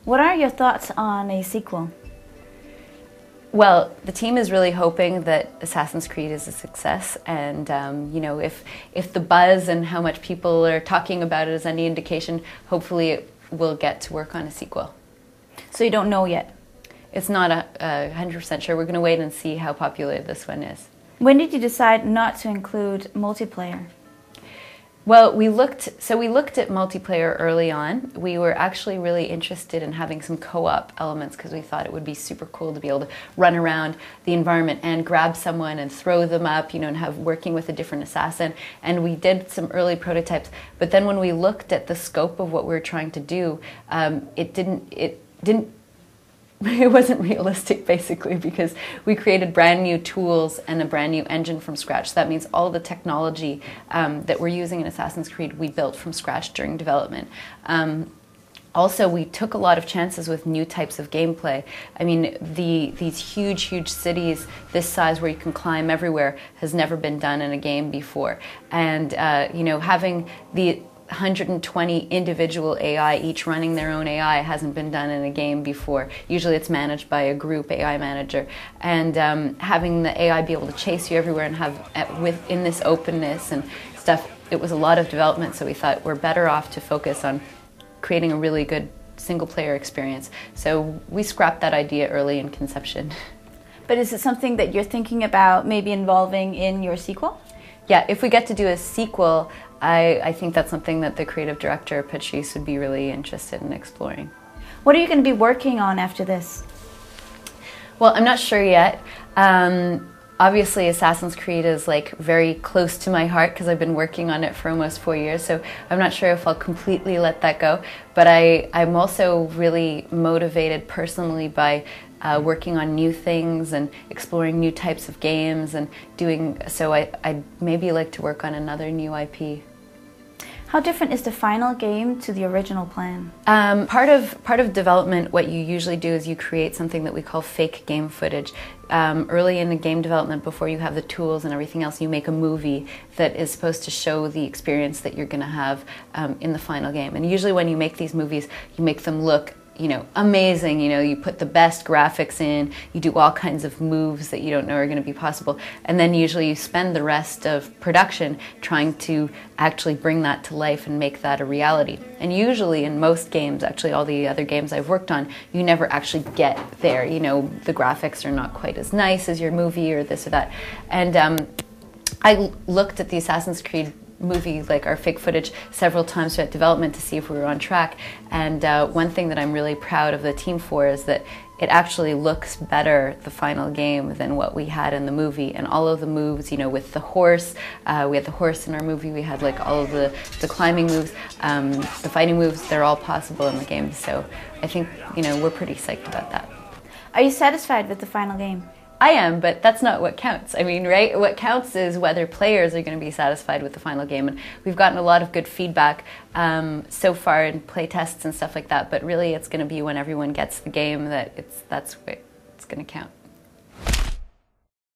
What are your thoughts on a sequel? Well, the team is really hoping that Assassin's Creed is a success, and you know, if the buzz and how much people are talking about it is any indication, hopefully it will get to work on a sequel. So you don't know yet? It's not 100% sure. We're going to wait and see how popular this one is. When did you decide not to include multiplayer? Well, we looked at multiplayer early on. We were actually really interested in having some co-op elements because we thought it would be super cool to be able to run around the environment and grab someone and throw them up, you know, and have working with a different assassin. And we did some early prototypes. But then when we looked at the scope of what we were trying to do, it wasn't realistic, basically, because we created brand new tools and a brand new engine from scratch. So that means all the technology that we're using in Assassin's Creed we built from scratch during development. Also, we took a lot of chances with new types of gameplay. I mean, these huge cities this size where you can climb everywhere has never been done in a game before. And you know, having the 120 individual AI, each running their own AI, hasn't been done in a game before. Usually it's managed by a group AI manager. And having the AI be able to chase you everywhere and have, within this openness and stuff, it was a lot of development, so we thought we're better off to focus on creating a really good single-player experience. So we scrapped that idea early in conception. But is it something that you're thinking about maybe involving in your sequel? Yeah, if we get to do a sequel, I think that's something that the creative director, Patrice, would be really interested in exploring. What are you going to be working on after this? Well, I'm not sure yet. Obviously, Assassin's Creed is like very close to my heart because I've been working on it for almost 4 years, so I'm not sure if I'll completely let that go. But I'm also really motivated personally by working on new things and exploring new types of games and doing so. I'd maybe like to work on another new IP. How different is the final game to the original plan? Part of development, what you usually do is you create something that we call fake game footage. Early in the game development, before you have the tools and everything else, you make a movie that is supposed to show the experience that you're going to have in the final game. And usually when you make these movies, you make them look, you know, amazing. You know, you put the best graphics in, you do all kinds of moves that you don't know are going to be possible, and then usually you spend the rest of production trying to actually bring that to life and make that a reality. And usually in most games, actually all the other games I've worked on, you never actually get there. You know, the graphics are not quite as nice as your movie or this or that. And I looked at the Assassin's Creed movie, like our fake footage, several times throughout development to see if we were on track. And one thing that I'm really proud of the team for is that it actually looks better, the final game, than what we had in the movie. And all of the moves, you know, with the horse, we had the horse in our movie, we had like all of the climbing moves, the fighting moves, they're all possible in the game. So I think, you know, we're pretty psyched about that. Are you satisfied with the final game? I am, but that's not what counts. I mean, right? What counts is whether players are going to be satisfied with the final game. And we've gotten a lot of good feedback so far in play tests and stuff like that. But really, it's going to be when everyone gets the game that's what it's going to count.